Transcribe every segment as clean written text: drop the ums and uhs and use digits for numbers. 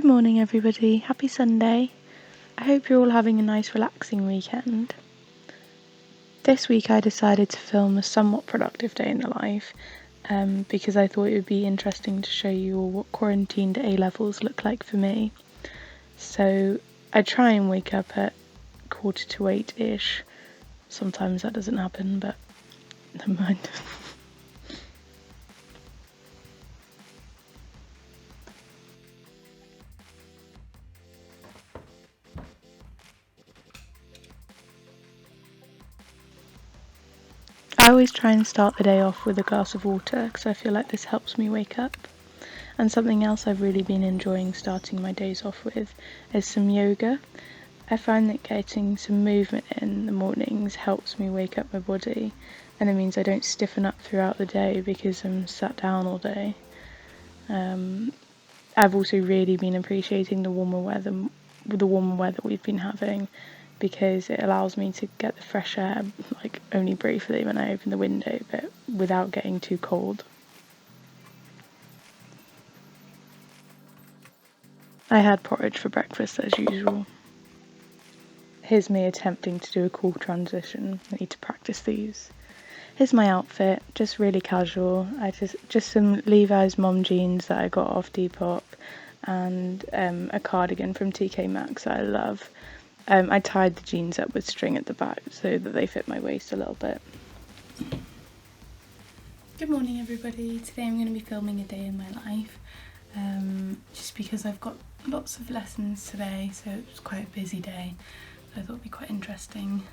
morning everybody, happy Sunday. I hope you're all having a nice relaxing weekend. This week I decided to film a somewhat productive day in the life because I thought it would be interesting to show you all what quarantined A-levels look like for me. So I try and wake up at 7:45ish. Sometimes that doesn't happen, but never mind. I always try and start the day off with a glass of water because I feel like this helps me wake up. And something else I've really been enjoying starting my days off with is some yoga. I find that getting some movement in the mornings helps me wake up my body, and it means I don't stiffen up throughout the day because I'm sat down all day. I've also really been appreciating the warmer weather we've been having, because it allows me to get the fresh air, like only briefly when I open the window, but without getting too cold. I had porridge for breakfast as usual. Here's me attempting to do a cool transition. I need to practice these. Here's my outfit, just really casual. Just some Levi's mom jeans that I got off Depop, and a cardigan from TK Maxx that I love. I tied the jeans up with string at the back so that they fit my waist a little bit. Good morning everybody. Today I'm going to be filming a day in my life, just because I've got lots of lessons today, so it's quite a busy day. I thought it'd be quite interesting.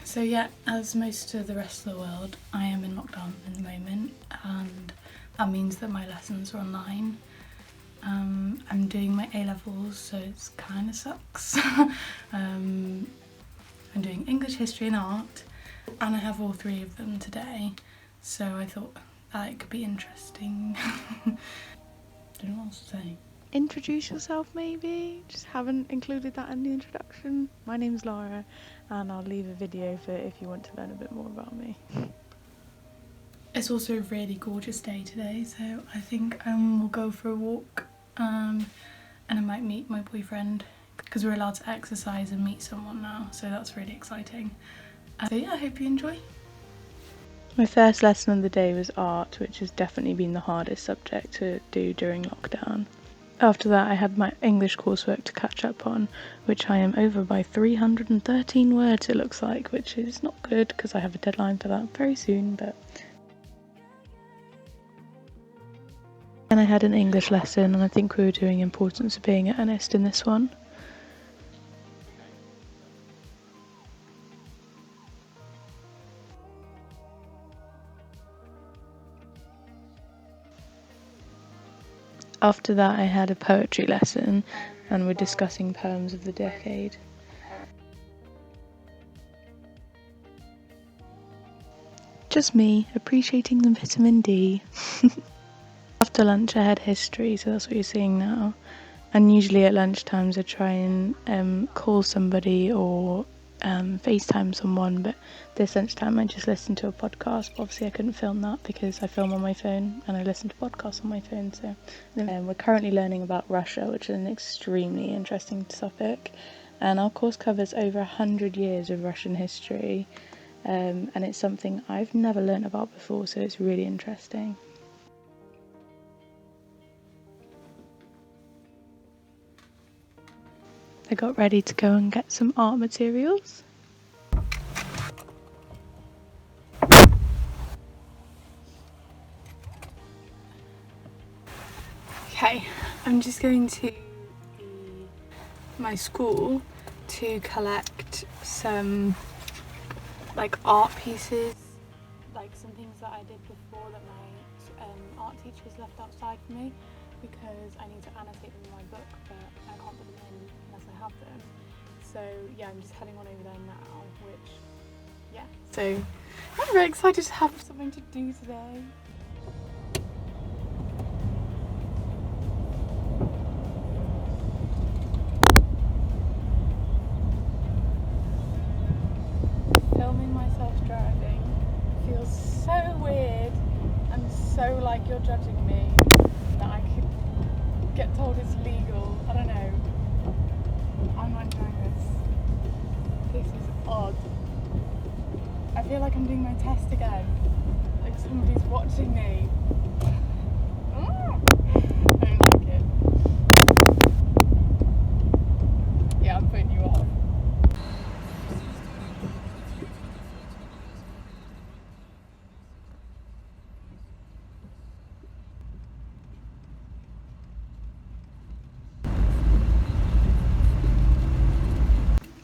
So yeah, as most of the rest of the world, I am in lockdown at the moment, and that means that my lessons are online. I'm doing my A-levels, so it kind of sucks. I'm doing English, history and art, and I have all three of them today, so I thought that it could be interesting. Don't know what else to say. Introduce yourself maybe? Just haven't included that in the introduction. My name's Laura, and I'll leave a video for if you want to learn a bit more about me. It's also a really gorgeous day today, so I think we'll go for a walk, and I might meet my boyfriend, because we're allowed to exercise and meet someone now, so that's really exciting. So yeah, I hope you enjoy. My first lesson of the day was art, which has definitely been the hardest subject to do during lockdown. After that I had my English coursework to catch up on, which I am over by 313 words it looks like, which is not good because I have a deadline for that very soon, but... And I had an English lesson, and I think we were doing importance of being earnest in this one. After that I had a poetry lesson, and we're discussing poems of the decade. Just me, appreciating the vitamin D. After lunch I had history, so that's what you're seeing now. And usually at lunchtimes I try and call somebody or FaceTime someone, but this lunchtime I just listened to a podcast. Obviously I couldn't film that because I film on my phone and I listen to podcasts on my phone. So we're currently learning about Russia, which is an extremely interesting topic, and our course covers over 100 years of Russian history, and it's something I've never learnt about before, so it's really interesting. I got ready to go and get some art materials. Okay, I'm just going to my school to collect some like art pieces, like some things that I did before that my art teachers left outside for me, because I need to annotate them in my book, but I can't put them in unless I have them. So yeah, I'm just heading on over there now, which, yeah. So I'm very excited to have something to do today. Filming myself driving feels so weird and so like you're judging me that I could get told it's legal. I don't know. I'm not enjoying this. This is odd. I feel like I'm doing my test again. Like somebody's watching me. I don't like it. Yeah, I'm putting you off.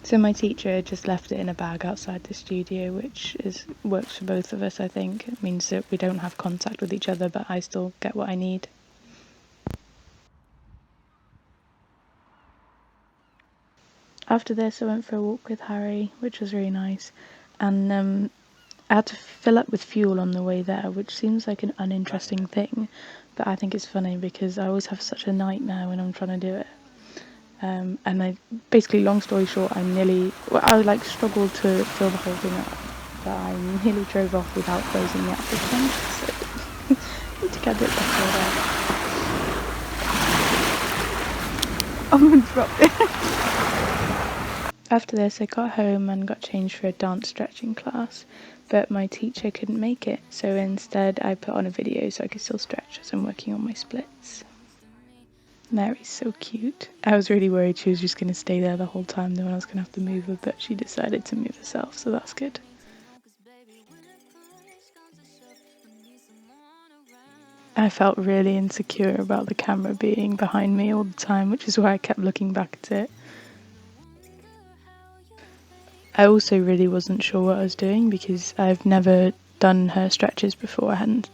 So my teacher just left it in a bag outside the studio, which works for both of us, I think. It means that we don't have contact with each other, but I still get what I need. After this, I went for a walk with Harry, which was really nice. And I had to fill up with fuel on the way there, which seems like an uninteresting thing, but I think it's funny because I always have such a nightmare when I'm trying to do it. And I basically, long story short, I like struggled to fill the whole thing up, but I nearly drove off without closing the application, so I need to get a bit better at that. I'm gonna drop it. After this, I got home and got changed for a dance stretching class, but my teacher couldn't make it, so instead I put on a video so I could still stretch as I'm working on my splits. Mary's so cute. I was really worried she was just going to stay there the whole time, then I was going to have to move her, but she decided to move herself, so that's good. I felt really insecure about the camera being behind me all the time, which is why I kept looking back at it. I also really wasn't sure what I was doing because I've never done her stretches before. I hadn't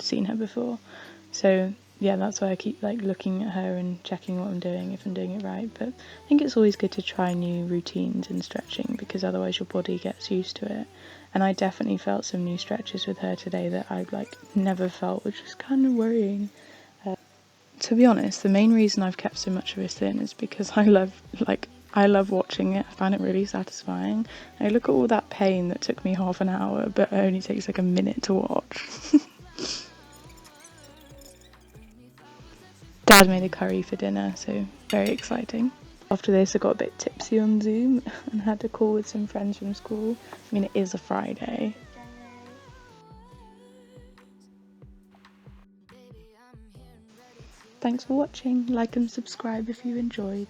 seen her before, so yeah, that's why I keep looking at her and checking what I'm doing, if I'm doing it right. But I think it's always good to try new routines in stretching because otherwise your body gets used to it. And I definitely felt some new stretches with her today that I've never felt, which was kind of worrying. To be honest, the main reason I've kept so much of this in is because I love watching it. I find it really satisfying. I look at all that pain that took me half an hour, but it only takes a minute to watch. Dad made a curry for dinner, so very exciting. After this, I got a bit tipsy on Zoom and had a call with some friends from school. I mean, it is a Friday. Thanks for watching. Like and subscribe if you enjoyed.